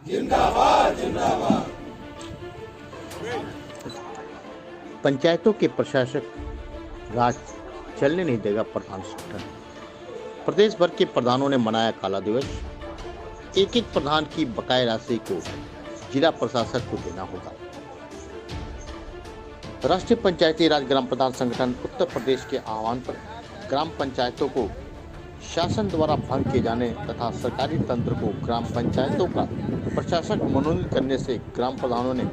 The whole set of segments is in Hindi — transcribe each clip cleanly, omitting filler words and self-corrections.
जिंदाबाद जिंदाबाद। पंचायतों के प्रशासक राज चलने नहीं देगा प्रधान संगठन। प्रदेश भर के प्रधानों ने मनाया काला दिवस। एक एक प्रधान की बकाया राशि को जिला प्रशासक को देना होगा। राष्ट्रीय पंचायती राज ग्राम प्रधान संगठन उत्तर प्रदेश के आह्वान पर ग्राम पंचायतों को शासन द्वारा भंग किए जाने तथा सरकारी तंत्र को ग्राम पंचायतों का प्रशासक मनोनीत करने से ग्राम प्रधानों ने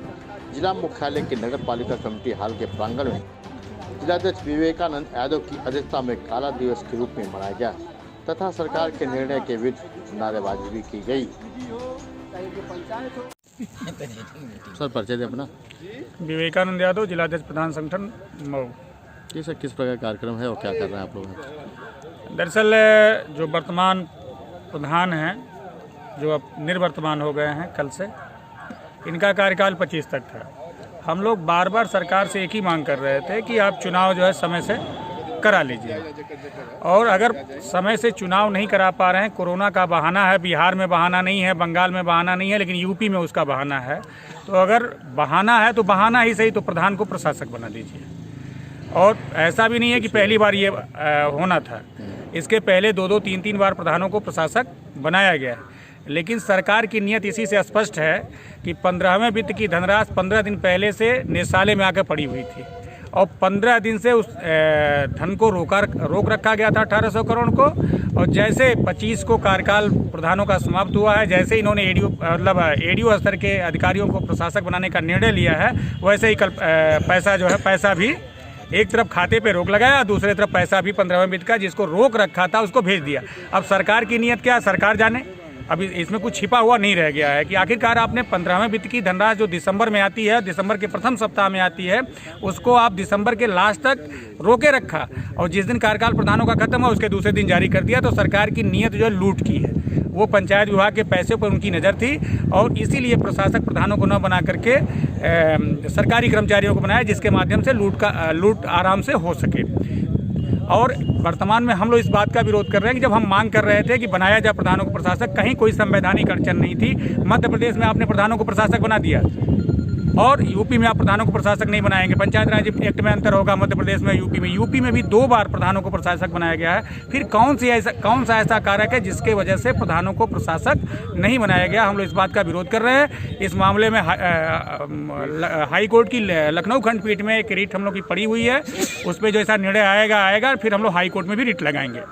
जिला मुख्यालय के नगर पालिका कमेटी हॉल के प्रांगण में जिलाध्यक्ष विवेकानंद यादव की अध्यक्षता में काला दिवस के रूप में मनाया गया तथा सरकार के निर्णय के विरुद्ध नारेबाजी भी की गई। सर परिचय दे अपना। विवेकानंद यादव, जिलाध्यक्ष प्रधान संगठन मऊ। किस प्रकार का कार्यक्रम है और क्या कर रहे हैं आप लोग? दरअसल जो वर्तमान प्रधान हैं, जो अब निर्वर्तमान हो गए हैं कल से, इनका कार्यकाल 25 तक था। हम लोग बार बार सरकार से एक ही मांग कर रहे थे कि आप चुनाव जो है समय से करा लीजिए, और अगर समय से चुनाव नहीं करा पा रहे हैं, कोरोना का बहाना है, बिहार में बहाना नहीं है, बंगाल में बहाना नहीं है, लेकिन यूपी में उसका बहाना है, तो अगर बहाना है तो बहाना ही सही, तो प्रधान को प्रशासक बना दीजिए। और ऐसा भी नहीं है कि पहली बार ये होना था, इसके पहले 2-2, 3-3 बार प्रधानों को प्रशासक बनाया गया है। लेकिन सरकार की नीयत इसी से स्पष्ट है कि 15वें वित्त की धनराशि 15 दिन पहले से नियंत्रण में आकर पड़ी हुई थी, और 15 दिन से उस धन को रोक रखा गया था 1800 करोड़ को। और जैसे 25 को कार्यकाल प्रधानों का समाप्त हुआ है, जैसे इन्होंने एडीओ स्तर के अधिकारियों को प्रशासक बनाने का निर्णय लिया है, वैसे ही कल पैसा भी एक तरफ खाते पे रोक लगाया, दूसरी तरफ पैसा भी 15वें वित्त का जिसको रोक रखा था उसको भेज दिया। अब सरकार की नीयत क्या है, सरकार जाने। अभी इसमें कुछ छिपा हुआ नहीं रह गया है कि आखिरकार आपने 15वें वित्त की धनराशि जो दिसंबर में आती है, दिसंबर के प्रथम सप्ताह में आती है, उसको आप दिसंबर के लास्ट तक रोके रखा, और जिस दिन कार्यकाल प्रधानों का खत्म हुआ उसके दूसरे दिन जारी कर दिया। तो सरकार की नीयत जो है लूट की है, वो पंचायत विभाग के पैसे पर उनकी नज़र थी, और इसीलिए प्रशासक प्रधानों को न बना करके सरकारी कर्मचारियों को बनाया, जिसके माध्यम से लूट आराम से हो सके। और वर्तमान में हम लोग इस बात का विरोध कर रहे हैं कि जब हम मांग कर रहे थे कि बनाया जाए प्रधानों को प्रशासक, कहीं कोई संवैधानिक अड़चन नहीं थी। मध्य प्रदेश में आपने प्रधानों को प्रशासक बना दिया, और यूपी में आप प्रधानों को प्रशासक नहीं बनाएंगे। पंचायत राज एक्ट में अंतर होगा मध्य प्रदेश में, यूपी में भी 2 बार प्रधानों को प्रशासक बनाया गया है। फिर कौन सा ऐसा कारक है जिसके वजह से प्रधानों को प्रशासक नहीं बनाया गया? हम लोग इस बात का विरोध कर रहे हैं। इस मामले में हाई कोर्ट की लखनऊ खंडपीठ में एक रिट हम लोग की पड़ी हुई है, उस पर जो ऐसा निर्णय आएगा फिर हम लोग हाई कोर्ट में भी रिट लगाएंगे।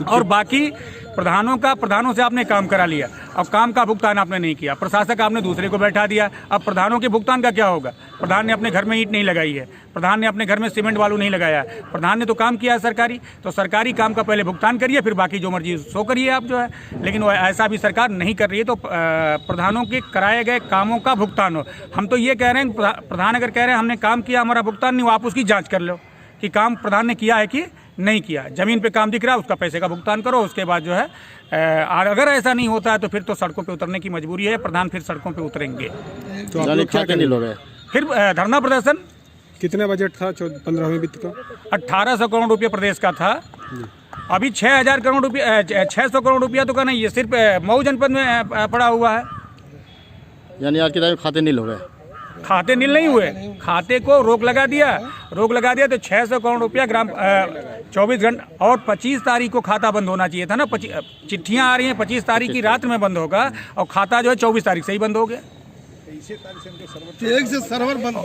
और बाकी प्रधानों से आपने काम करा लिया, अब काम का भुगतान आपने नहीं किया, प्रशासक आपने दूसरे को बैठा दिया। अब प्रधानों के भुगतान का क्या होगा? प्रधान ने अपने घर में ईंट नहीं लगाई है, प्रधान ने अपने घर में सीमेंट बालू नहीं लगाया है, प्रधान ने तो काम किया है सरकारी, तो सरकारी काम का पहले भुगतान करिए, फिर बाकी जो मर्जी सो करिए आप जो है। लेकिन वो ऐसा भी सरकार नहीं कर रही है, तो प्रधानों के कराए गए कामों का भुगतान हो। हम तो ये कह रहे हैं, प्रधान अगर कह रहे हैं हमने काम किया, हमारा भुगतान नहीं हुआ, आप उसकी जाँच कर लो कि काम प्रधान ने किया है कि नहीं किया। जमीन पे काम दिख रहा है, उसका पैसे का भुगतान करो। उसके बाद जो है अगर ऐसा नहीं होता है तो फिर तो सड़कों पे उतरने की मजबूरी है, प्रधान फिर सड़कों पे उतरेंगे। तो आप लोग क्या करने लोग हैं? फिर धरना प्रदर्शन। कितना बजट था 15वें वित्त का? 1800 करोड़ रुपये प्रदेश का था। अभी 6,000 करोड़ रुपया 600 करोड़ रुपया तो का नहीं, ये सिर्फ मऊ जनपद में पड़ा हुआ है। यानी आज के टाइम खाते नहीं लोग हैं, खाते नील नहीं हुए, खाते को रोक लगा दिया तो 600 करोड़ रुपया 24 घंटे और 25 तारीख को खाता बंद होना चाहिए था ना। चिट्ठियां आ रही हैं 25 तारीख की रात में बंद होगा, और खाता जो है 24 तारीख से ही बंद हो गया। एक से सर्वर बंद।